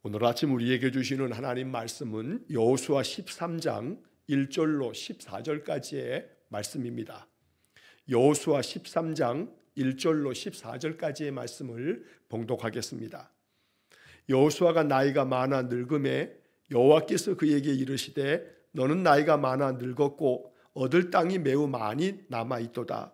오늘 아침 우리에게 주시는 하나님 말씀은 여호수아 13장 1절로 14절까지의 말씀입니다. 여호수아 13장 1절로 14절까지의 말씀을 봉독하겠습니다. 여호수아가 나이가 많아 늙음에 여호와께서 그에게 이르시되 너는 나이가 많아 늙었고 얻을 땅이 매우 많이 남아있도다.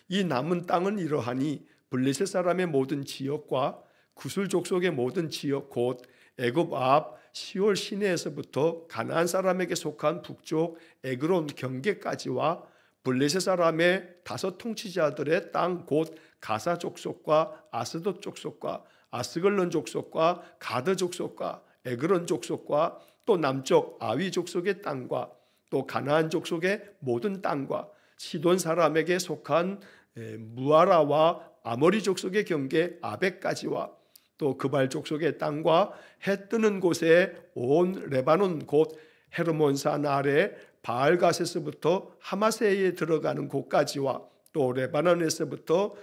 이 남은 땅은 이러하니 블레셋 사람의 모든 지역과 구슬 족속의 모든 지역 곧 애굽 앞 시올 시내에서부터 가나안 사람에게 속한 북쪽 에그론 경계까지와 블레셋 사람의 5 통치자들의 땅 곧 가사 족속과 아스돗 족속과 아스글론 족속과 가드 족속과 에그론 족속과 또 남쪽 아위 족속의 땅과 또 가나안 족속의 모든 땅과 시돈 사람에게 속한 무아라와 아모리 족속의 경계 아벡까지와 또 그발 족속의 땅과 해 뜨는 곳에 온 레바논 곧 헤르몬산 아래 바알가세스부터 하마세에 들어가는 곳까지와 또 레바논에서부터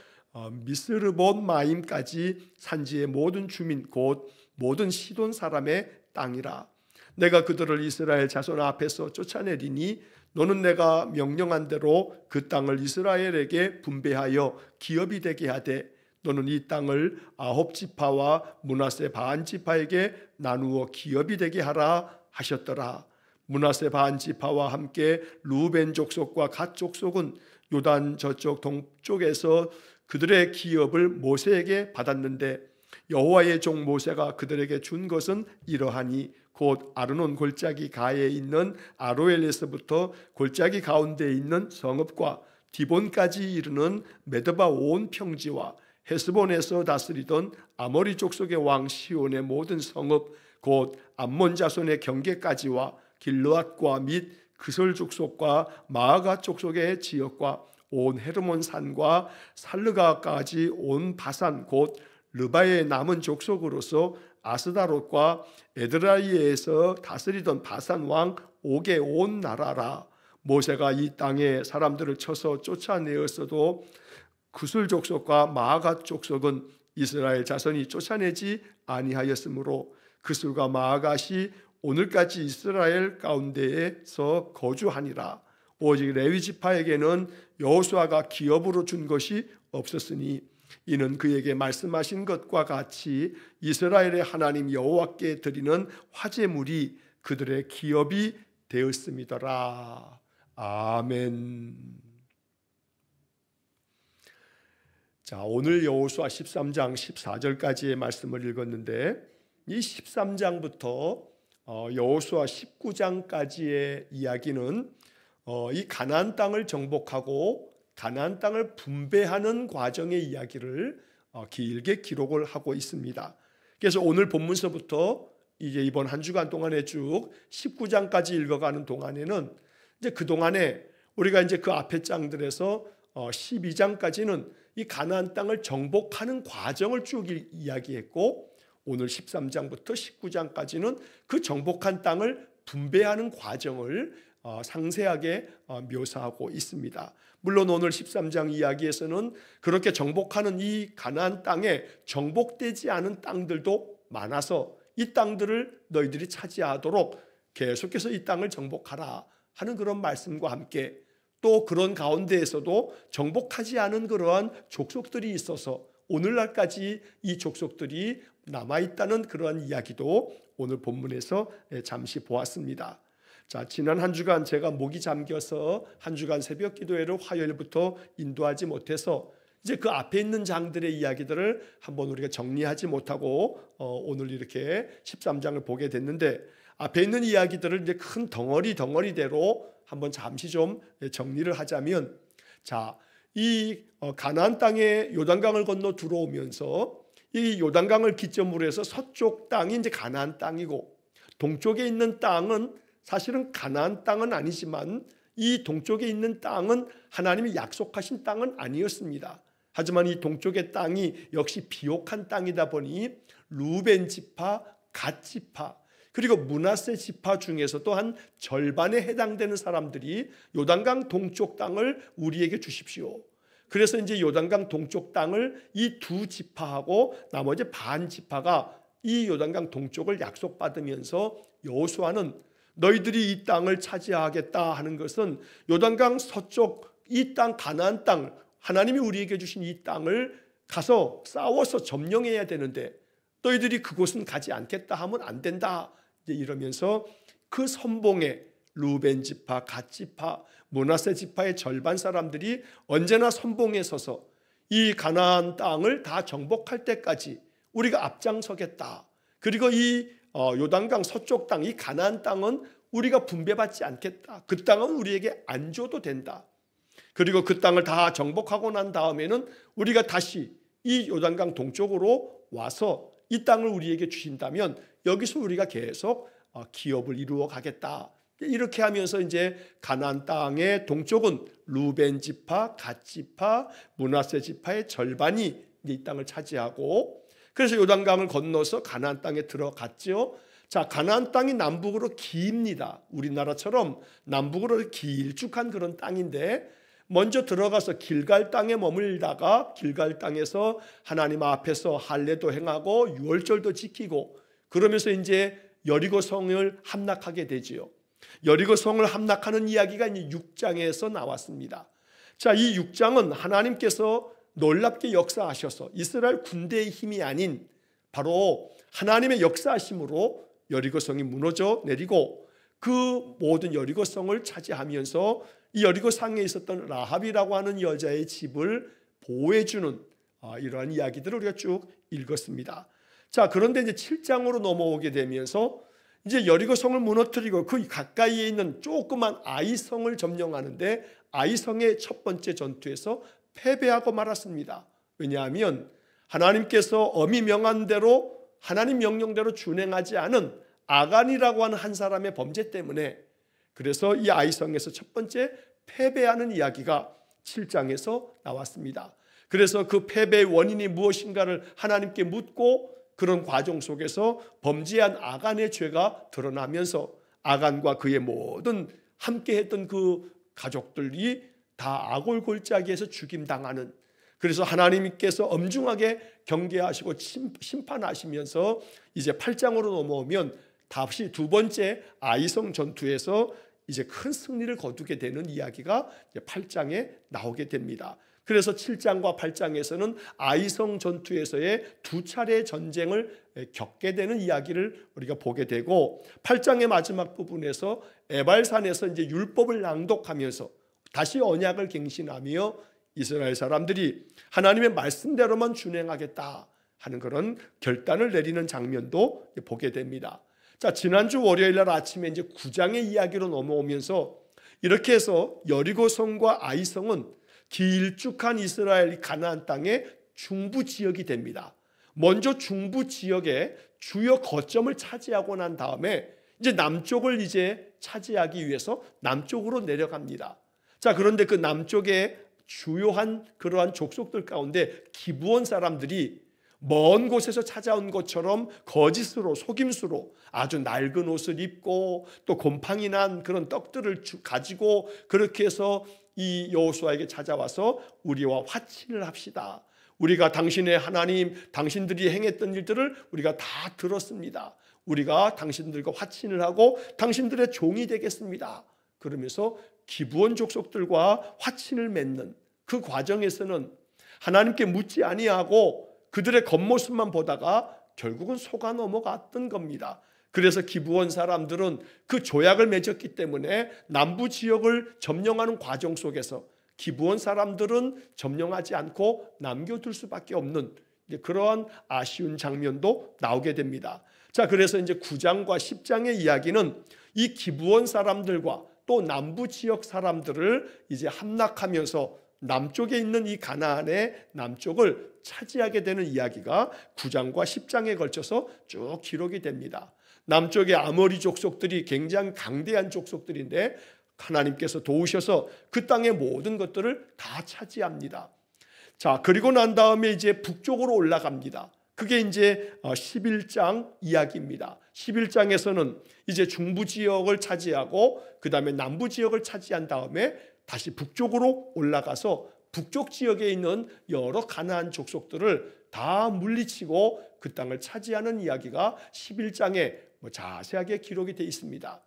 미스르본 마임까지 산지의 모든 주민 곧 모든 시돈 사람의 땅이라. 내가 그들을 이스라엘 자손 앞에서 쫓아내리니 너는 내가 명령한 대로 그 땅을 이스라엘에게 분배하여 기업이 되게 하되 너는 이 땅을 9지파와 므낫세 반지파에게 나누어 기업이 되게 하라 하셨더라. 므낫세 반지파와 함께 루벤 족속과 갓 족속은 요단 저쪽 동쪽에서 그들의 기업을 모세에게 받았는데 여호와의 종 모세가 그들에게 준 것은 이러하니 곧 아르논 골짜기 가에 있는 아로엘에서부터 골짜기 가운데에 있는 성읍과 디본까지 이르는 메드바 온 평지와 헤스본에서 다스리던 아모리 족속의 왕 시온의 모든 성읍 곧 암몬 자손의 경계까지와 길르앗과 및 그솔 족속과 마아가 족속의 지역과 온 헤르몬 산과 살르가까지 온 바산 곧 르바의 남은 족속으로서 아스다롯과 에드라이에서 다스리던 바산 왕 옥의 온 나라라. 모세가 이 땅에 사람들을 쳐서 쫓아내었어도 구슬 족속과 마아가 족속은 이스라엘 자손이 쫓아내지 아니하였으므로 그술과 마아갓이 오늘까지 이스라엘 가운데에서 거주하니라. 오직 레위 지파에게는 여호수아가 기업으로 준 것이 없었으니 이는 그에게 말씀하신 것과 같이 이스라엘의 하나님 여호와께 드리는 화제물이 그들의 기업이 되었음이더라. 아멘. 자, 오늘 여호수아 13장 14절까지의 말씀을 읽었는데 이 13장부터 여호수아 19장까지의 이야기는 이 가나안 땅을 정복하고 가나안 땅을 분배하는 과정의 이야기를 길게 기록을 하고 있습니다. 그래서 오늘 본문서부터 이제 이번 한 주간 동안에 쭉 19장까지 읽어가는 동안에는 이제 그 동안에 우리가 이제 그 앞에 장들에서 12장까지는 이 가나안 땅을 정복하는 과정을 쭉 이야기했고 오늘 13장부터 19장까지는 그 정복한 땅을 분배하는 과정을 상세하게 묘사하고 있습니다. 물론 오늘 13장 이야기에서는 그렇게 정복하는 이 가나안 땅에 정복되지 않은 땅들도 많아서 이 땅들을 너희들이 차지하도록 계속해서 이 땅을 정복하라 하는 그런 말씀과 함께 또 그런 가운데에서도 정복하지 않은 그러한 족속들이 있어서 오늘날까지 이 족속들이 남아있다는 그러한 이야기도 오늘 본문에서 잠시 보았습니다. 자, 지난 한 주간 제가 목이 잠겨서 한 주간 새벽 기도회를 화요일부터 인도하지 못해서 이제 그 앞에 있는 장들의 이야기들을 한번 우리가 정리하지 못하고 오늘 이렇게 13장을 보게 됐는데 앞에 있는 이야기들을 이제 큰 덩어리대로 한번 잠시 좀 정리를 하자면 자, 이 가나안 땅에 요단강을 건너 들어오면서 이 요단강을 기점으로 해서 서쪽 땅이 이제 가나안 땅이고 동쪽에 있는 땅은 사실은 가나안 땅은 아니지만 이 동쪽에 있는 땅은 하나님이 약속하신 땅은 아니었습니다. 하지만 이 동쪽의 땅이 역시 비옥한 땅이다 보니 루벤 지파, 갓 지파 그리고 므낫세 지파 중에서도 한 절반에 해당되는 사람들이 요단강 동쪽 땅을 우리에게 주십시오. 그래서 이제 요단강 동쪽 땅을 이 두 지파하고 나머지 반 지파가 이 요단강 동쪽을 약속받으면서 여호수아는 너희들이 이 땅을 차지하겠다 하는 것은 요단강 서쪽 이 땅 가나안 땅, 하나님이 우리에게 주신 이 땅을 가서 싸워서 점령해야 되는데 너희들이 그곳은 가지 않겠다 하면 안 된다, 이러면서 그 선봉에 루벤 지파, 갓 지파, 므낫세 지파의 절반 사람들이 언제나 선봉에 서서 이 가나안 땅을 다 정복할 때까지 우리가 앞장서겠다. 그리고 이 요단강 서쪽 땅, 이 가나안 땅은 우리가 분배받지 않겠다. 그 땅은 우리에게 안 줘도 된다. 그리고 그 땅을 다 정복하고 난 다음에는 우리가 다시 이 요단강 동쪽으로 와서 이 땅을 우리에게 주신다면 여기서 우리가 계속 기업을 이루어 가겠다. 이렇게 하면서 이제 가나안 땅의 동쪽은 루벤 지파, 갓 지파, 므낫세 지파의 절반이 이 땅을 차지하고, 그래서 요단강을 건너서 가나안 땅에 들어갔죠. 자, 가나안 땅이 남북으로 깁니다. 우리나라처럼 남북으로 길쭉한 그런 땅인데 먼저 들어가서 길갈 땅에 머물다가 길갈 땅에서 하나님 앞에서 할례도 행하고 유월절도 지키고 그러면서 이제 여리고성을 함락하게 되지요. 여리고성을 함락하는 이야기가 이제 6장에서 나왔습니다. 자, 이 6장은 하나님께서 놀랍게 역사하셔서 이스라엘 군대의 힘이 아닌 바로 하나님의 역사하심으로 여리고성이 무너져 내리고 그 모든 여리고성을 차지하면서 이 여리고성에 있었던 라합이라고 하는 여자의 집을 보호해주는 이러한 이야기들을 우리가 쭉 읽었습니다. 자, 그런데 이제 7장으로 넘어오게 되면서 이제 여리고성을 무너뜨리고 그 가까이에 있는 조그만 아이성을 점령하는데 아이성의 첫 번째 전투에서 패배하고 말았습니다. 왜냐하면 하나님께서 엄히 명한 대로 하나님 명령대로 준행하지 않은 아간이라고 하는 한 사람의 범죄 때문에, 그래서 이 아이성에서 첫 번째 패배하는 이야기가 7장에서 나왔습니다. 그래서 그 패배의 원인이 무엇인가를 하나님께 묻고 그런 과정 속에서 범죄한 아간의 죄가 드러나면서 아간과 그의 모든 함께했던 그 가족들이 다 아골골짜기에서 죽임당하는, 그래서 하나님께서 엄중하게 경계하시고 심판하시면서 이제 8장으로 넘어오면 다시 두 번째 아이성 전투에서 이제 큰 승리를 거두게 되는 이야기가 8장에 나오게 됩니다. 그래서 7장과 8장에서는 아이성 전투에서의 두 차례의 전쟁을 겪게 되는 이야기를 우리가 보게 되고, 8장의 마지막 부분에서 에발산에서 이제 율법을 낭독하면서 다시 언약을 갱신하며 이스라엘 사람들이 하나님의 말씀대로만 준행하겠다 하는 그런 결단을 내리는 장면도 보게 됩니다. 자, 지난주 월요일 날 아침에 이제 9장의 이야기로 넘어오면서 이렇게 해서 여리고성과 아이성은 길쭉한 이스라엘 가나안 땅의 중부 지역이 됩니다. 먼저 중부 지역의 주요 거점을 차지하고 난 다음에 이제 남쪽을 이제 차지하기 위해서 남쪽으로 내려갑니다. 자, 그런데 그 남쪽의 주요한 그러한 족속들 가운데 기브온 사람들이 먼 곳에서 찾아온 것처럼 거짓으로 속임수로 아주 낡은 옷을 입고 또 곰팡이 난 그런 떡들을 가지고 그렇게 해서 이 여호수아에게 찾아와서 우리와 화친을 합시다. 우리가 당신의 하나님, 당신들이 행했던 일들을 우리가 다 들었습니다. 우리가 당신들과 화친을 하고 당신들의 종이 되겠습니다. 그러면서 기브온 족속들과 화친을 맺는 그 과정에서는 하나님께 묻지 아니하고 그들의 겉모습만 보다가 결국은 속아 넘어갔던 겁니다. 그래서 기브온 사람들은 그 조약을 맺었기 때문에 남부 지역을 점령하는 과정 속에서 기브온 사람들은 점령하지 않고 남겨둘 수밖에 없는 그러한 아쉬운 장면도 나오게 됩니다. 자, 그래서 이제 9장과 10장의 이야기는 이 기브온 사람들과 또 남부 지역 사람들을 이제 함락하면서 남쪽에 있는 이 가나안의 남쪽을 차지하게 되는 이야기가 9장과 10장에 걸쳐서 쭉 기록이 됩니다. 남쪽의 아모리 족속들이 굉장히 강대한 족속들인데 하나님께서 도우셔서 그 땅의 모든 것들을 다 차지합니다. 자, 그리고 난 다음에 이제 북쪽으로 올라갑니다. 그게 이제 11장 이야기입니다. 11장에서는 이제 중부 지역을 차지하고 그 다음에 남부 지역을 차지한 다음에 다시 북쪽으로 올라가서 북쪽 지역에 있는 여러 가나안 족속들을 다 물리치고 그 땅을 차지하는 이야기가 11장에 자세하게 기록이 되어 있습니다.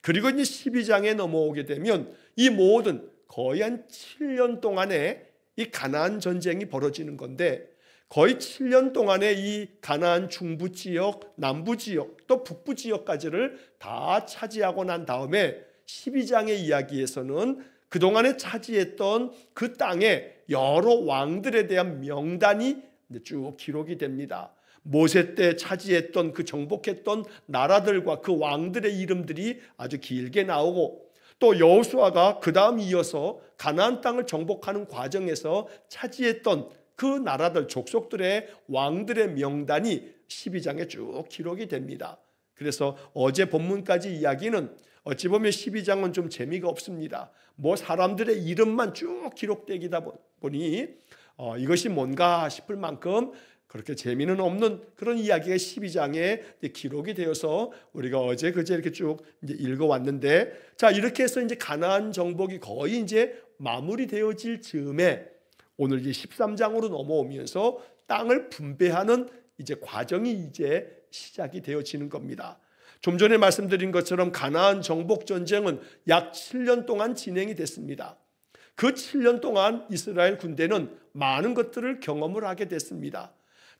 그리고 이제 12장에 넘어오게 되면 이 모든 거의 한 7년 동안에 이 가나안 전쟁이 벌어지는 건데, 거의 7년 동안에 이 가나안 중부 지역, 남부 지역, 또 북부 지역까지를 다 차지하고 난 다음에 12장의 이야기에서는 그동안에 차지했던 그 땅에 여러 왕들에 대한 명단이 쭉 기록이 됩니다. 모세 때 차지했던 그 정복했던 나라들과 그 왕들의 이름들이 아주 길게 나오고, 또 여호수아가 그 다음 이어서 가나안 땅을 정복하는 과정에서 차지했던 그 나라들 족속들의 왕들의 명단이 12장에 쭉 기록이 됩니다. 그래서 어제 본문까지 이야기는 어찌 보면 12장은 좀 재미가 없습니다. 사람들의 이름만 쭉 기록되기다 보니 이것이 뭔가 싶을 만큼 그렇게 재미는 없는 그런 이야기가 12장에 기록이 되어서 우리가 어제 그제 이렇게 쭉 이제 읽어왔는데, 자, 이렇게 해서 이제 가나안 정복이 거의 이제 마무리되어질 즈음에 오늘 이제 13장으로 넘어오면서 땅을 분배하는 이제 과정이 이제 시작이 되어지는 겁니다. 좀 전에 말씀드린 것처럼 가나안 정복 전쟁은 약 7년 동안 진행이 됐습니다. 그 7년 동안 이스라엘 군대는 많은 것들을 경험을 하게 됐습니다.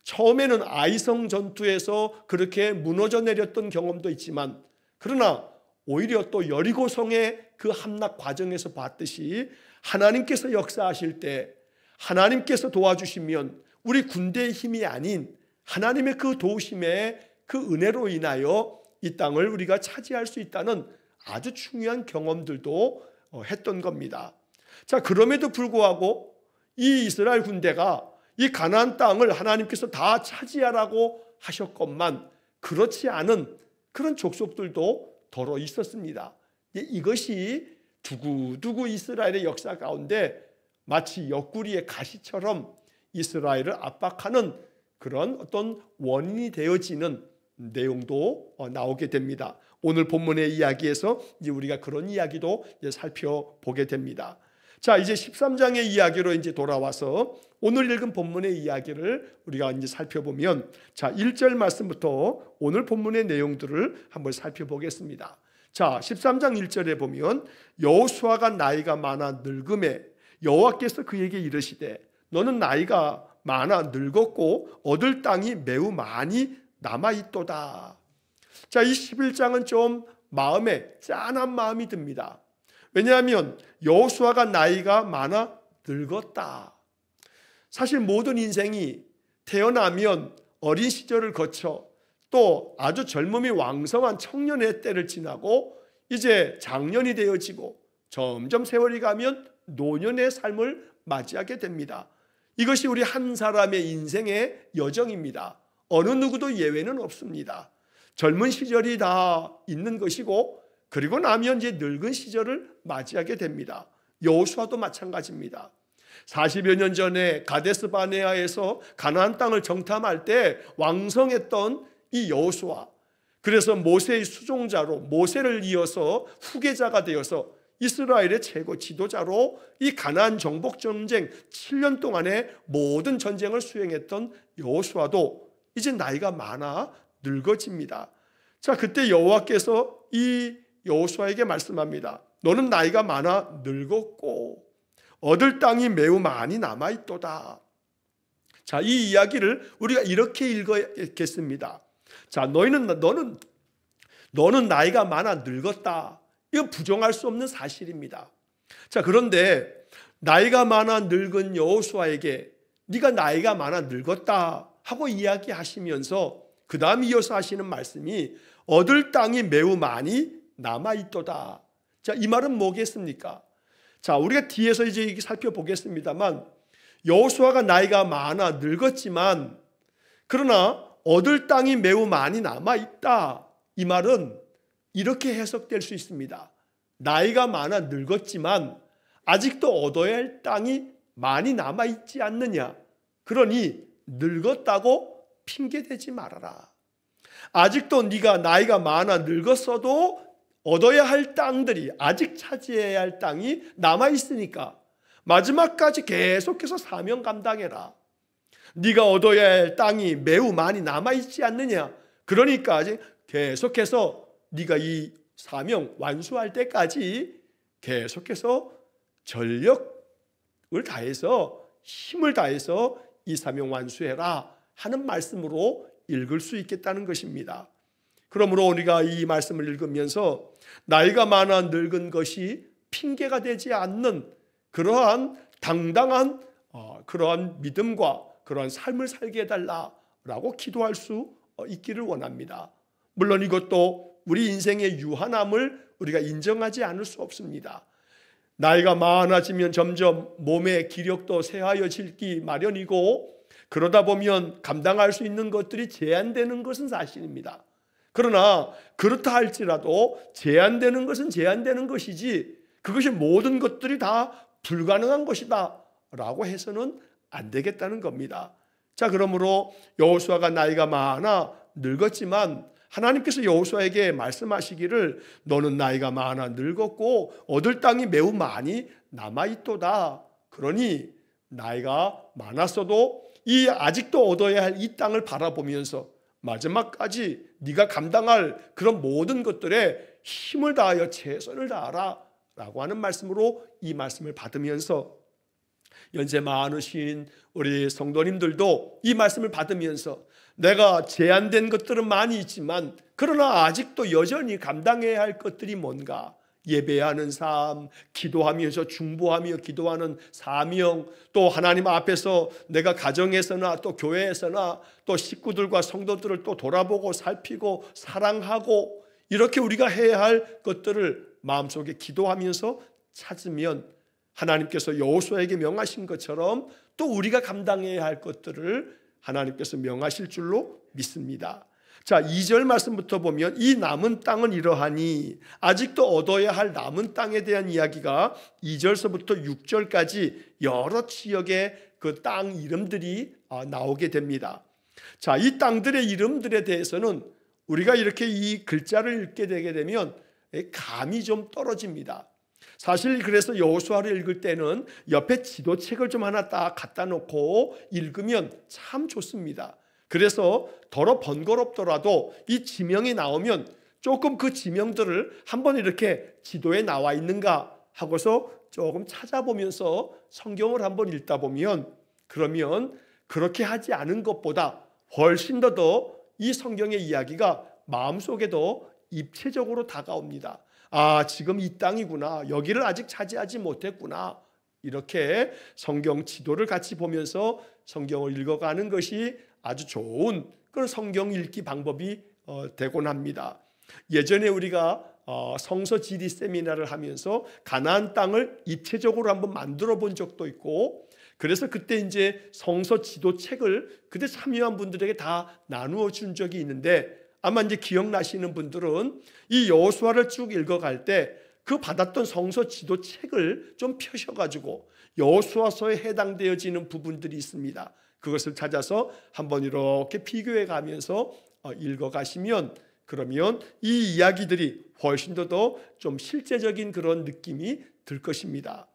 처음에는 아이성 전투에서 그렇게 무너져 내렸던 경험도 있지만, 그러나 오히려 또 여리고성의 그 함락 과정에서 봤듯이 하나님께서 역사하실 때, 하나님께서 도와주시면 우리 군대의 힘이 아닌 하나님의 그 도우심의 그 은혜로 인하여 이 땅을 우리가 차지할 수 있다는 아주 중요한 경험들도 했던 겁니다. 자, 그럼에도 불구하고 이 이스라엘 군대가 이 가나안 땅을 하나님께서 다 차지하라고 하셨건만 그렇지 않은 그런 족속들도 더러 있었습니다. 이것이 두고두고 이스라엘의 역사 가운데 마치 옆구리의 가시처럼 이스라엘을 압박하는 그런 어떤 원인이 되어지는 내용도 나오게 됩니다. 오늘 본문의 이야기에서 이제 우리가 그런 이야기도 이제 살펴보게 됩니다. 자, 이제 13장의 이야기로 이제 돌아와서 오늘 읽은 본문의 이야기를 우리가 이제 살펴보면, 자, 1절 말씀부터 오늘 본문의 내용들을 한번 살펴보겠습니다. 자, 13장 1절에 보면 여호수아가 나이가 많아 늙음에 여호와께서 그에게 이르시되 너는 나이가 많아 늙었고 얻을 땅이 매우 많이 남아있도다. 자, 이 11장은 좀 마음에 짠한 마음이 듭니다. 왜냐하면 여호수아가 나이가 많아 늙었다. 사실 모든 인생이 태어나면 어린 시절을 거쳐 또 아주 젊음이 왕성한 청년의 때를 지나고 이제 장년이 되어지고 점점 세월이 가면 노년의 삶을 맞이하게 됩니다. 이것이 우리 한 사람의 인생의 여정입니다. 어느 누구도 예외는 없습니다. 젊은 시절이 다 있는 것이고 그리고 나면 이제 늙은 시절을 맞이하게 됩니다. 여호수아도 마찬가지입니다. 40여 년 전에 가데스 바네아에서 가나안 땅을 정탐할 때 왕성했던 이 여호수아, 그래서 모세의 수종자로 모세를 이어서 후계자가 되어서 이스라엘의 최고 지도자로 이 가나안 정복 전쟁 7년 동안의 모든 전쟁을 수행했던 여호수아도 이제 나이가 많아 늙어집니다. 자, 그때 여호와께서 이 여호수아에게 말씀합니다. 너는 나이가 많아 늙었고 얻을 땅이 매우 많이 남아있도다. 자, 이 이야기를 우리가 이렇게 읽겠습니다. 자, 너는 나이가 많아 늙었다. 이거 부정할 수 없는 사실입니다. 자, 그런데 나이가 많아 늙은 여호수아에게 네가 나이가 많아 늙었다 하고 이야기하시면서 그 다음 이어서 하시는 말씀이 얻을 땅이 매우 많이 남아있도다. 자, 이 말은 뭐겠습니까? 자, 우리가 뒤에서 이제 살펴보겠습니다만 여호수아가 나이가 많아 늙었지만 그러나 얻을 땅이 매우 많이 남아있다. 이 말은 이렇게 해석될 수 있습니다. 나이가 많아 늙었지만 아직도 얻어야 할 땅이 많이 남아있지 않느냐. 그러니 늙었다고 핑계대지 말아라. 아직도 네가 나이가 많아 늙었어도 얻어야 할 땅들이, 아직 차지해야 할 땅이 남아있으니까 마지막까지 계속해서 사명 감당해라. 네가 얻어야 할 땅이 매우 많이 남아있지 않느냐. 그러니까 계속해서 네가 이 사명 완수할 때까지 계속해서 전력을 다해서 힘을 다해서 이 사명 완수해라 하는 말씀으로 읽을 수 있겠다는 것입니다. 그러므로 우리가 이 말씀을 읽으면서 나이가 많아 늙은 것이 핑계가 되지 않는 그러한 당당한 그러한 믿음과 그러한 삶을 살게 해달라라고 기도할 수 있기를 원합니다. 물론 이것도 우리 인생의 유한함을 우리가 인정하지 않을 수 없습니다. 나이가 많아지면 점점 몸의 기력도 쇠하여지기 마련이고 그러다 보면 감당할 수 있는 것들이 제한되는 것은 사실입니다. 그러나 그렇다 할지라도 제한되는 것은 제한되는 것이지 그것이 모든 것들이 다 불가능한 것이다 라고 해서는 안 되겠다는 겁니다. 자, 그러므로 여호수아가 나이가 많아 늙었지만 하나님께서 여호수아에게 말씀하시기를 너는 나이가 많아 늙었고 얻을 땅이 매우 많이 남아있도다. 그러니 나이가 많았어도 이 아직도 얻어야 할 이 땅을 바라보면서 마지막까지 네가 감당할 그런 모든 것들에 힘을 다하여 최선을 다하라 라고 하는 말씀으로 이 말씀을 받으면서 연세 많으신 우리 성도님들도 이 말씀을 받으면서 내가 제한된 것들은 많이 있지만 그러나 아직도 여전히 감당해야 할 것들이 뭔가 예배하는 삶, 기도하면서 중보하며 기도하는 사명, 또 하나님 앞에서 내가 가정에서나 또 교회에서나 또 식구들과 성도들을 또 돌아보고 살피고 사랑하고 이렇게 우리가 해야 할 것들을 마음속에 기도하면서 찾으면 하나님께서 여호수아에게 명하신 것처럼 또 우리가 감당해야 할 것들을 하나님께서 명하실 줄로 믿습니다. 자, 2절 말씀부터 보면 이 남은 땅은 이러하니 아직도 얻어야 할 남은 땅에 대한 이야기가 2절서부터 6절까지 여러 지역의 그 땅 이름들이 나오게 됩니다. 자, 이 땅들의 이름들에 대해서는 우리가 이렇게 이 글자를 읽게 되게 되면 감이 좀 떨어집니다. 사실 그래서 여호수아를 읽을 때는 옆에 지도책을 좀 하나 딱 갖다 놓고 읽으면 참 좋습니다. 그래서 더러 번거롭더라도 이 지명이 나오면 조금 그 지명들을 한번 이렇게 지도에 나와 있는가 하고서 조금 찾아보면서 성경을 한번 읽다 보면 그러면 그렇게 하지 않은 것보다 훨씬 더 이 성경의 이야기가 마음속에도 입체적으로 다가옵니다. 아, 지금 이 땅이구나. 여기를 아직 차지하지 못했구나. 이렇게 성경 지도를 같이 보면서 성경을 읽어가는 것이 아주 좋은 그런 성경 읽기 방법이 되곤 합니다. 예전에 우리가 성서 지리 세미나를 하면서 가나안 땅을 입체적으로 한번 만들어 본 적도 있고 그래서 그때 이제 성서 지도 책을 그때 참여한 분들에게 다 나누어 준 적이 있는데 아마 이제 기억나시는 분들은 이 여호수아를 쭉 읽어갈 때 그 받았던 성서 지도 책을 좀 펴셔가지고 여호수아서에 해당되어지는 부분들이 있습니다. 그것을 찾아서 한번 이렇게 비교해 가면서 읽어가시면 그러면 이 이야기들이 훨씬 더 좀 실제적인 그런 느낌이 들 것입니다.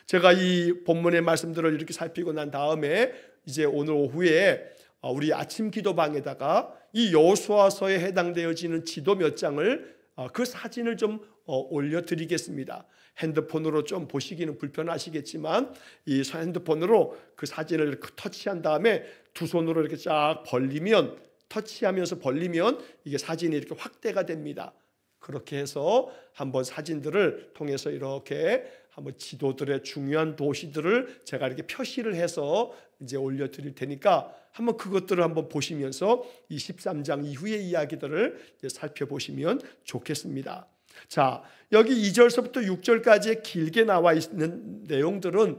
제가 이 본문의 말씀들을 이렇게 살피고 난 다음에 이제 오늘 오후에 우리 아침 기도방에다가 이 여호수아서에 해당되어지는 지도 몇 장을 그 사진을 좀 올려드리겠습니다. 핸드폰으로 좀 보시기는 불편하시겠지만 이 핸드폰으로 그 사진을 이렇게 터치한 다음에 두 손으로 이렇게 쫙 벌리면 터치하면서 벌리면 이게 사진이 이렇게 확대가 됩니다. 그렇게 해서 한번 사진들을 통해서 이렇게 한번 지도들의 중요한 도시들을 제가 이렇게 표시를 해서 이제 올려드릴 테니까 한번 그것들을 한번 보시면서 이 13장 이후의 이야기들을 이제 살펴보시면 좋겠습니다. 자, 여기 2절서부터 6절까지 길게 나와 있는 내용들은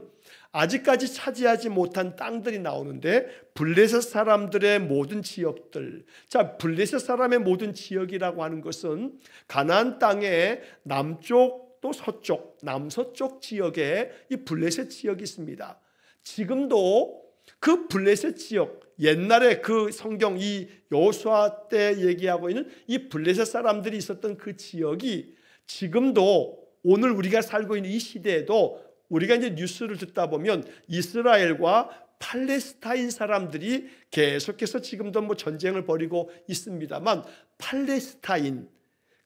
아직까지 차지하지 못한 땅들이 나오는데 블레셋 사람들의 모든 지역들. 자, 블레셋 사람의 모든 지역이라고 하는 것은 가나안 땅의 남쪽 또 서쪽, 남서쪽 지역에 이 블레셋 지역이 있습니다. 지금도 그 블레셋 지역, 옛날에 그 성경 이 여호수아 때 얘기하고 있는 이 블레셋 사람들이 있었던 그 지역이 지금도 오늘 우리가 살고 있는 이 시대에도 우리가 이제 뉴스를 듣다 보면 이스라엘과 팔레스타인 사람들이 계속해서 지금도 뭐 전쟁을 벌이고 있습니다만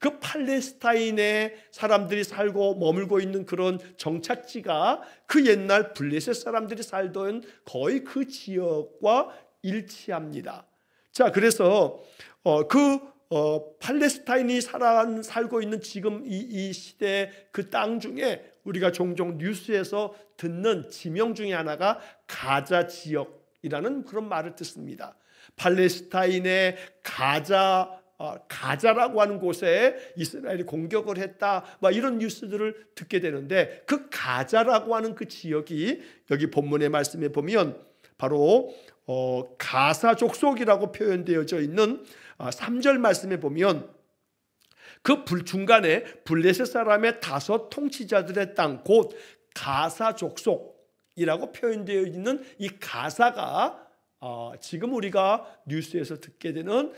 그 팔레스타인의 사람들이 살고 머물고 있는 그런 정착지가 그 옛날 블레셋 사람들이 살던 거의 그 지역과 일치합니다. 자, 그래서 팔레스타인이 살고 있는 지금 이 시대 그 땅 중에 우리가 종종 뉴스에서 듣는 지명 중에 하나가 가자 지역이라는 그런 말을 듣습니다. 팔레스타인의 가자라고 하는 곳에 이스라엘이 공격을 했다, 막 이런 뉴스들을 듣게 되는데, 그 가자라고 하는 그 지역이 여기 본문의 말씀에 보면 바로 가사 족속이라고 표현되어져 있는 3절 말씀에 보면 그 중간에 블레셋 사람의 5 통치자들의 땅, 곧 가사 족속이라고 표현되어 있는 이 가사가 지금 우리가 뉴스에서 듣게 되는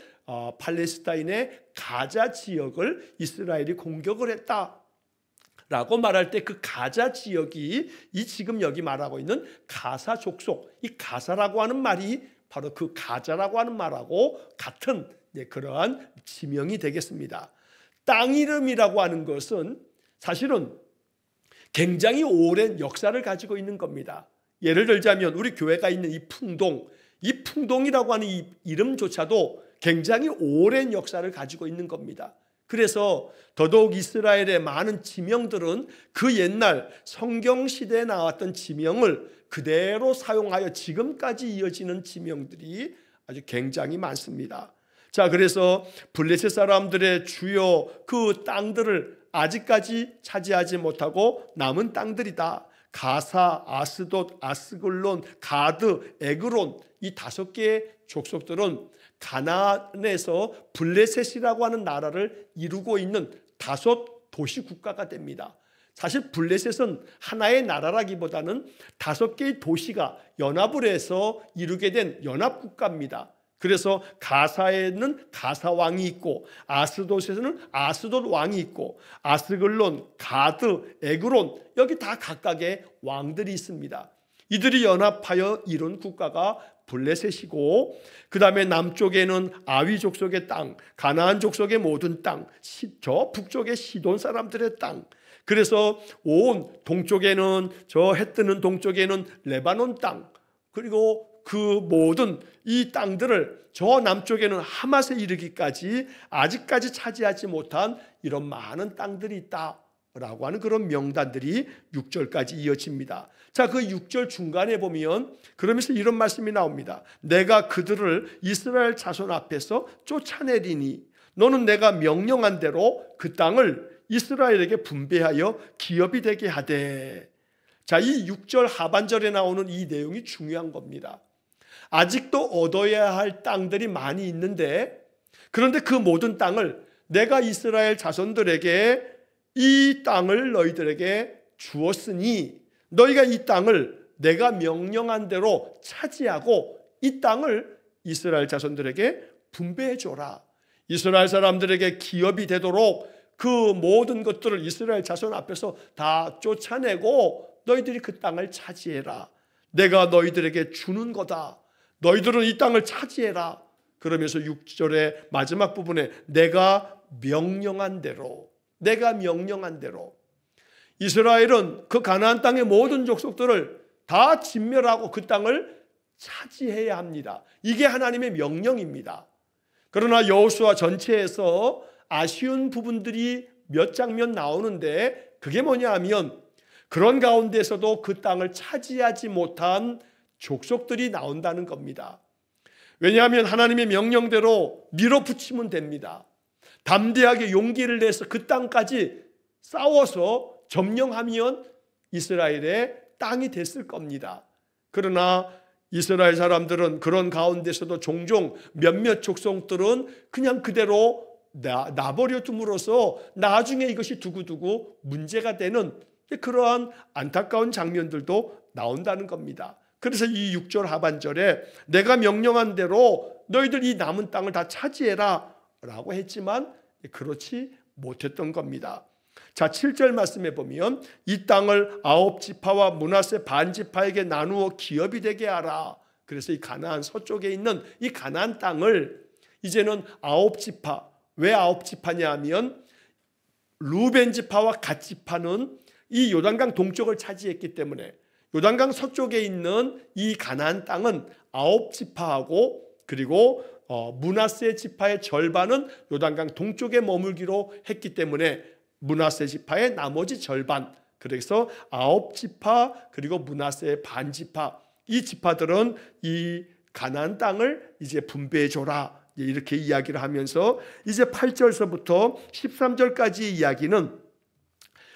팔레스타인의 가자 지역을 이스라엘이 공격을 했다라고 말할 때, 그 가자 지역이 이 지금 여기 말하고 있는 가사 족속, 이 가사라고 하는 말이 바로 그 가자라고 하는 말하고 같은 그러한 지명이 되겠습니다. 땅 이름이라고 하는 것은 사실은 굉장히 오랜 역사를 가지고 있는 겁니다. 예를 들자면 우리 교회가 있는 이 풍동이라고 하는 이 이름조차도 굉장히 오랜 역사를 가지고 있는 겁니다. 그래서 더더욱 이스라엘의 많은 지명들은 그 옛날 성경시대에 나왔던 지명을 그대로 사용하여 지금까지 이어지는 지명들이 아주 굉장히 많습니다. 자, 그래서 블레셋 사람들의 주요 그 땅들을 아직까지 차지하지 못하고 남은 땅들이다. 가사, 아스돗, 아스글론, 가드, 에그론, 이 5개의 족속들은 가나안에서 블레셋이라고 하는 나라를 이루고 있는 5 도시 국가가 됩니다. 사실 블레셋은 하나의 나라라기보다는 5개의 도시가 연합을 해서 이루게 된 연합국가입니다. 그래서 가사에는 가사 왕이 있고, 아스돗에는 아스돗 왕이 있고, 아스글론, 가드, 에그론, 여기 다 각각의 왕들이 있습니다. 이들이 연합하여 이룬 국가가 블레셋이고, 그 다음에 남쪽에는 아위 족속의 땅, 가나안 족속의 모든 땅, 저 북쪽의 시돈 사람들의 땅, 그래서 온 동쪽에는 저 해 뜨는 동쪽에는 레바논 땅, 그리고 그 모든 이 땅들을 저 남쪽에는 하맛에 이르기까지 아직까지 차지하지 못한 이런 많은 땅들이 있다라고 하는 그런 명단들이 6절까지 이어집니다. 자, 그 6절 중간에 보면 그러면서 이런 말씀이 나옵니다. 내가 그들을 이스라엘 자손 앞에서 쫓아내리니 너는 내가 명령한 대로 그 땅을 이스라엘에게 분배하여 기업이 되게 하되. 자, 이 6절 하반절에 나오는 이 내용이 중요한 겁니다. 아직도 얻어야 할 땅들이 많이 있는데, 그런데 그 모든 땅을 내가 이스라엘 자손들에게 이 땅을 너희들에게 주었으니 너희가 이 땅을 내가 명령한 대로 차지하고 이 땅을 이스라엘 자손들에게 분배해 줘라. 이스라엘 사람들에게 기업이 되도록 그 모든 것들을 이스라엘 자손 앞에서 다 쫓아내고 너희들이 그 땅을 차지해라. 내가 너희들에게 주는 거다. 너희들은 이 땅을 차지해라. 그러면서 6절의 마지막 부분에 내가 명령한 대로 이스라엘은 그 가나안 땅의 모든 족속들을 다 진멸하고 그 땅을 차지해야 합니다. 이게 하나님의 명령입니다. 그러나 여호수아 전체에서 아쉬운 부분들이 몇 장면 나오는데, 그게 뭐냐 하면 그런 가운데서도 그 땅을 차지하지 못한 족속들이 나온다는 겁니다. 왜냐하면 하나님의 명령대로 밀어붙이면 됩니다. 담대하게 용기를 내서 그 땅까지 싸워서 점령하면 이스라엘의 땅이 됐을 겁니다. 그러나 이스라엘 사람들은 그런 가운데서도 종종 몇몇 족속들은 그냥 그대로 놔버려 둠으로써 나중에 이것이 두고두고 문제가 되는 그러한 안타까운 장면들도 나온다는 겁니다. 그래서 이 6절 하반절에 내가 명령한 대로 너희들 이 남은 땅을 다 차지해라 라고 했지만 그렇지 못했던 겁니다. 자, 7절 말씀에 보면 이 땅을 9지파와 므낫세 반지파에게 나누어 기업이 되게 하라. 그래서 이 가나안 서쪽에 있는 이 가나안 땅을 이제는 9지파, 왜 9지파냐 하면 루벤 지파와 갓 지파는 이 요단강 동쪽을 차지했기 때문에 요단강 서쪽에 있는 이 가나안 땅은 9지파하고 그리고 므낫세 지파의 절반은 요단강 동쪽에 머물기로 했기 때문에 므낫세 지파의 나머지 절반, 그래서 9지파 그리고 므낫세의 반지파, 이 지파들은 이 가나안 땅을 이제 분배해 줘라, 이렇게 이야기를 하면서 이제 8절서부터 13절까지의 이야기는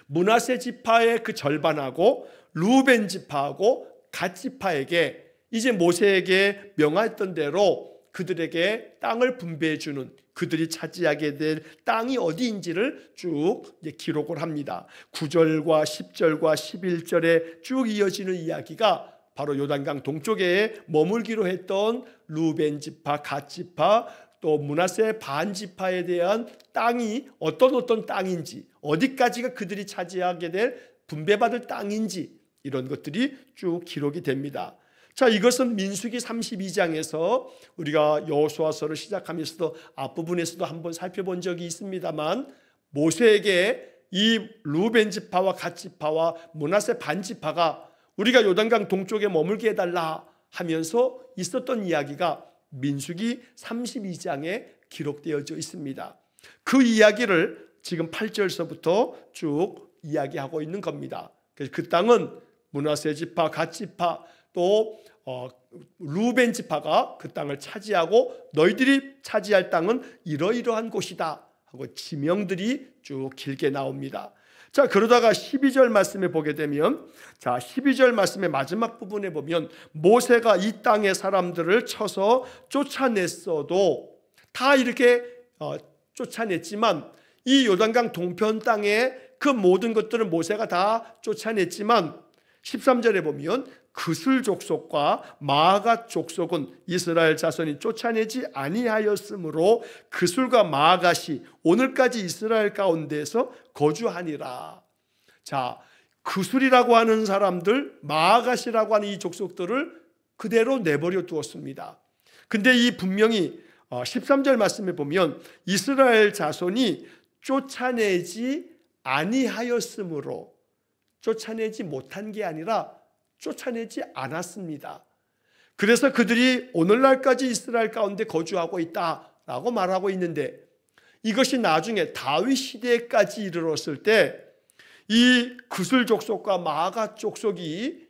므낫세 지파의 그 절반하고 루벤 지파하고 갓 지파에게 이제 모세에게 명했던 대로 그들에게 땅을 분배해 주는, 그들이 차지하게 될 땅이 어디인지를 쭉 기록을 합니다. 9절과 10절과 11절에 쭉 이어지는 이야기가 바로 요단강 동쪽에 머물기로 했던 루벤 지파, 갓 지파, 또 므낫세 반 지파에 대한 땅이 어떤 땅인지, 어디까지가 그들이 차지하게 될 분배받을 땅인지, 이런 것들이 쭉 기록이 됩니다. 자, 이것은 민수기 32장에서 우리가 여호수아서를 시작하면서도 앞부분에서도 한번 살펴본 적이 있습니다만, 모세에게 이 루벤 지파와 갓 지파와 므낫세 반 지파가 우리가 요단강 동쪽에 머물게 해달라 하면서 있었던 이야기가 민수기 32장에 기록되어져 있습니다. 그 이야기를 지금 8절서부터 쭉 이야기하고 있는 겁니다. 그래서 그 땅은 므낫세 지파, 갓 지파, 또 루벤 지파가 그 땅을 차지하고 너희들이 차지할 땅은 이러이러한 곳이다 하고 지명들이 쭉 길게 나옵니다. 자, 그러다가 12절 말씀에 보게 되면, 자, 12절 말씀의 마지막 부분에 보면 모세가 이 땅의 사람들을 쳐서 쫓아냈어도, 다 이렇게 쫓아냈지만 이 요단강 동편 땅에 그 모든 것들을 모세가 다 쫓아냈지만 13절에 보면 그술 족속과 마아갓 족속은 이스라엘 자손이 쫓아내지 아니하였으므로 그술과 마아갓이 오늘까지 이스라엘 가운데서 거주하니라. 자, 그술이라고 하는 사람들, 마아갓이라고 하는 이 족속들을 그대로 내버려 두었습니다. 근데 이 분명히 13절 말씀에 보면 이스라엘 자손이 쫓아내지 아니하였으므로, 쫓아내지 못한 게 아니라 쫓아내지 않았습니다. 그래서 그들이 오늘날까지 이스라엘 가운데 거주하고 있다라고 말하고 있는데, 이것이 나중에 다윗 시대까지 이르렀을 때 이 그술 족속과 마아갓 족속이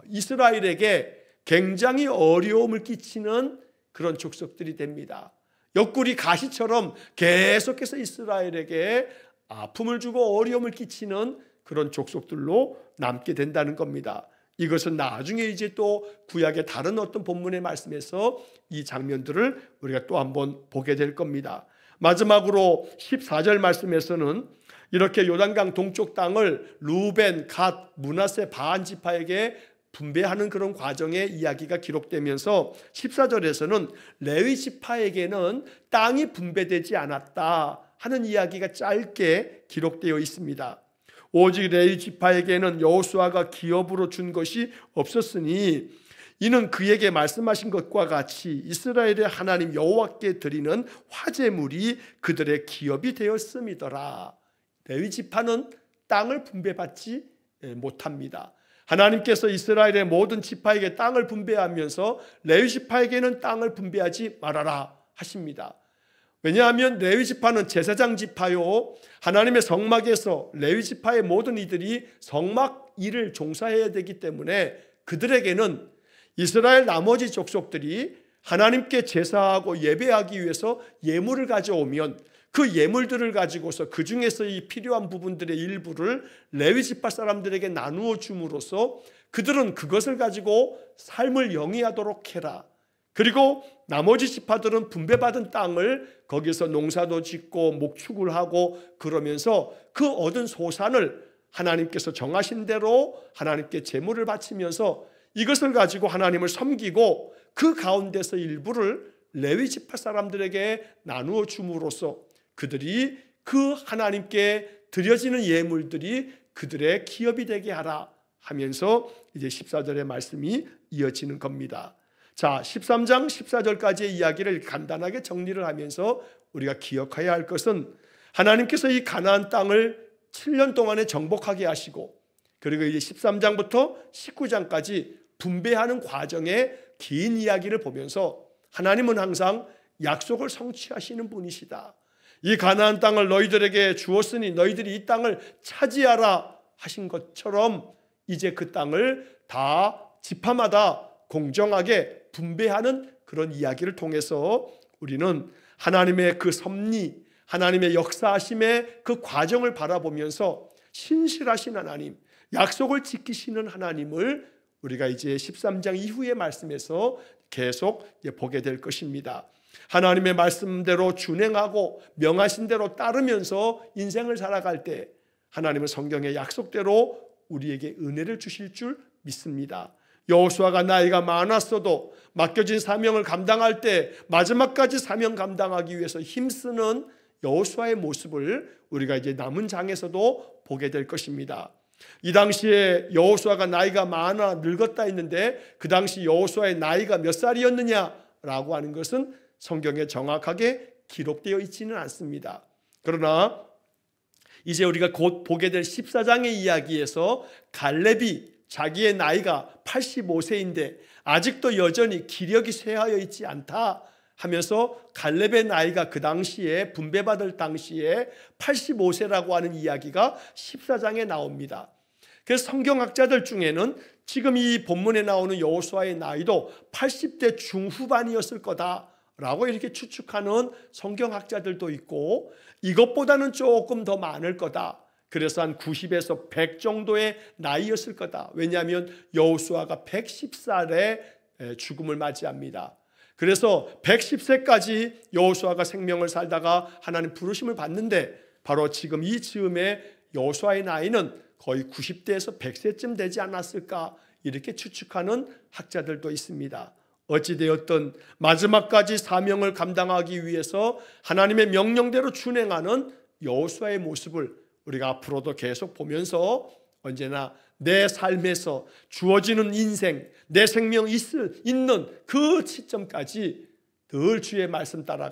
이스라엘에게 굉장히 어려움을 끼치는 그런 족속들이 됩니다. 옆구리 가시처럼 계속해서 이스라엘에게 아픔을 주고 어려움을 끼치는 그런 족속들로 남게 된다는 겁니다. 이것은 나중에 이제 또 구약의 다른 어떤 본문의 말씀에서 이 장면들을 우리가 또 한번 보게 될 겁니다. 마지막으로 14절 말씀에서는 이렇게 요단강 동쪽 땅을 루벤, 갓, 므낫세 반 지파에게 분배하는 그런 과정의 이야기가 기록되면서 14절에서는 레위 지파에게는 땅이 분배되지 않았다 하는 이야기가 짧게 기록되어 있습니다. 오직 레위 지파에게는 여호수아가 기업으로 준 것이 없었으니 이는 그에게 말씀하신 것과 같이 이스라엘의 하나님 여호와께 드리는 화제물이 그들의 기업이 되었음이더라. 레위 지파는 땅을 분배받지 못합니다. 하나님께서 이스라엘의 모든 지파에게 땅을 분배하면서 레위 지파에게는 땅을 분배하지 말아라 하십니다. 왜냐하면 레위 지파는 제사장 지파요, 하나님의 성막에서 레위 지파의 모든 이들이 성막 일을 종사해야 되기 때문에 그들에게는 이스라엘 나머지 족속들이 하나님께 제사하고 예배하기 위해서 예물을 가져오면 그 예물들을 가지고서 그 중에서 이 필요한 부분들의 일부를 레위 지파 사람들에게 나누어 줌으로써 그들은 그것을 가지고 삶을 영위하도록 해라. 그리고 나머지 지파들은 분배받은 땅을 거기서 농사도 짓고 목축을 하고 그러면서 그 얻은 소산을 하나님께서 정하신 대로 하나님께 제물을 바치면서 이것을 가지고 하나님을 섬기고 그 가운데서 일부를 레위 지파 사람들에게 나누어 줌으로써 그들이 그 하나님께 드려지는 예물들이 그들의 기업이 되게 하라 하면서 이제 14절의 말씀이 이어지는 겁니다. 자, 13장 14절까지의 이야기를 간단하게 정리를 하면서 우리가 기억해야 할 것은 하나님께서 이 가나안 땅을 7년 동안에 정복하게 하시고 그리고 이제 13장부터 19장까지 분배하는 과정의 긴 이야기를 보면서 하나님은 항상 약속을 성취하시는 분이시다. 이 가나안 땅을 너희들에게 주었으니 너희들이 이 땅을 차지하라 하신 것처럼 이제 그 땅을 다 지파마다 공정하게 분배하는 그런 이야기를 통해서 우리는 하나님의 그 섭리, 하나님의 역사하심의 그 과정을 바라보면서 신실하신 하나님, 약속을 지키시는 하나님을 우리가 이제 13장 이후의 말씀에서 계속 보게 될 것입니다. 하나님의 말씀대로 준행하고 명하신 대로 따르면서 인생을 살아갈 때 하나님은 성경의 약속대로 우리에게 은혜를 주실 줄 믿습니다. 여호수아가 나이가 많았어도 맡겨진 사명을 감당할 때 마지막까지 사명 감당하기 위해서 힘쓰는 여호수아의 모습을 우리가 이제 남은 장에서도 보게 될 것입니다. 이 당시에 여호수아가 나이가 많아 늙었다 했는데 그 당시 여호수아의 나이가 몇 살이었느냐라고 하는 것은 성경에 정확하게 기록되어 있지는 않습니다. 그러나 이제 우리가 곧 보게 될 14장의 이야기에서 갈렙이 자기의 나이가 85세인데 아직도 여전히 기력이 쇠하여 있지 않다 하면서 갈렙의 나이가 그 당시에 분배받을 당시에 85세라고 하는 이야기가 14장에 나옵니다. 그래서 성경학자들 중에는 지금 이 본문에 나오는 여호수아의 나이도 80대 중후반이었을 거다라고 이렇게 추측하는 성경학자들도 있고 이것보다는 조금 더 많을 거다. 그래서 한 90에서 100 정도의 나이였을 거다. 왜냐하면 여호수아가 110살에 죽음을 맞이합니다. 그래서 110세까지 여호수아가 생명을 살다가 하나님 부르심을 받는데 바로 지금 이 즈음에 여호수아의 나이는 거의 90대에서 100세쯤 되지 않았을까 이렇게 추측하는 학자들도 있습니다. 어찌되었든 마지막까지 사명을 감당하기 위해서 하나님의 명령대로 준행하는 여호수아의 모습을 우리가 앞으로도 계속 보면서 언제나 내 삶에서 주어지는 인생, 내 생명 있는 그 시점까지 늘 주의 말씀 따라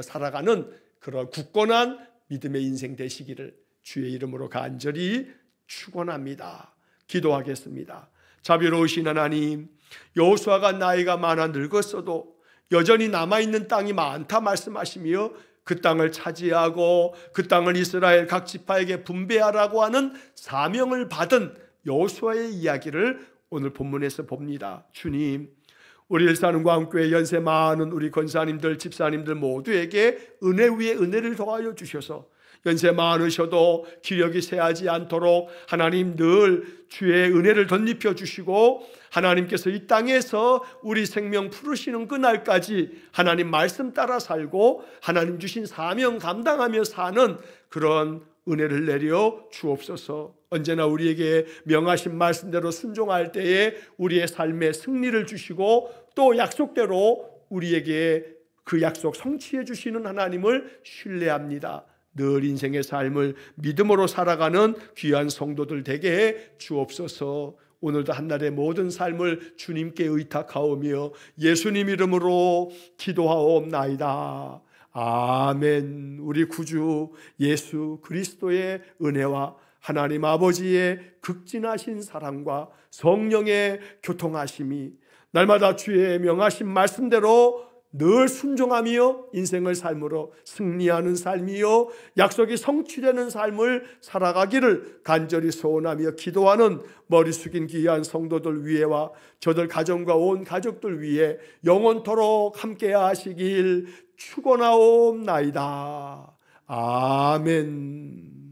살아가는 그런 굳건한 믿음의 인생 되시기를 주의 이름으로 간절히 축원합니다. 기도하겠습니다. 자비로우신 하나님, 여호수아가 나이가 많아 늙었어도 여전히 남아있는 땅이 많다 말씀하시며 그 땅을 차지하고 그 땅을 이스라엘 각 지파에게 분배하라고 하는 사명을 받은 여호수아의 이야기를 오늘 본문에서 봅니다. 주님, 우리 일산음과함교회 연세 많은 우리 권사님들, 집사님들 모두에게 은혜 위에 은혜를 더하여 주셔서 연세 많으셔도 기력이 쇠하지 않도록 하나님 늘 주의 은혜를 덧입혀 주시고 하나님께서 이 땅에서 우리 생명 풀으시는 그날까지 하나님 말씀 따라 살고 하나님 주신 사명 감당하며 사는 그런 은혜를 내려 주옵소서. 언제나 우리에게 명하신 말씀대로 순종할 때에 우리의 삶에 승리를 주시고 또 약속대로 우리에게 그 약속 성취해 주시는 하나님을 신뢰합니다. 늘 인생의 삶을 믿음으로 살아가는 귀한 성도들 되게 해 주옵소서. 오늘도 한날의 모든 삶을 주님께 의탁하오며 예수님 이름으로 기도하옵나이다. 아멘. 우리 구주 예수 그리스도의 은혜와 하나님 아버지의 극진하신 사랑과 성령의 교통하심이 날마다 주의 명하신 말씀대로 늘 순종하며 인생을 삶으로 승리하는 삶이요 약속이 성취되는 삶을 살아가기를 간절히 소원하며 기도하는 머리 숙인 귀한 성도들 위에와 저들 가정과 온 가족들 위에 영원토록 함께 하시길 축원하옵나이다. 아멘.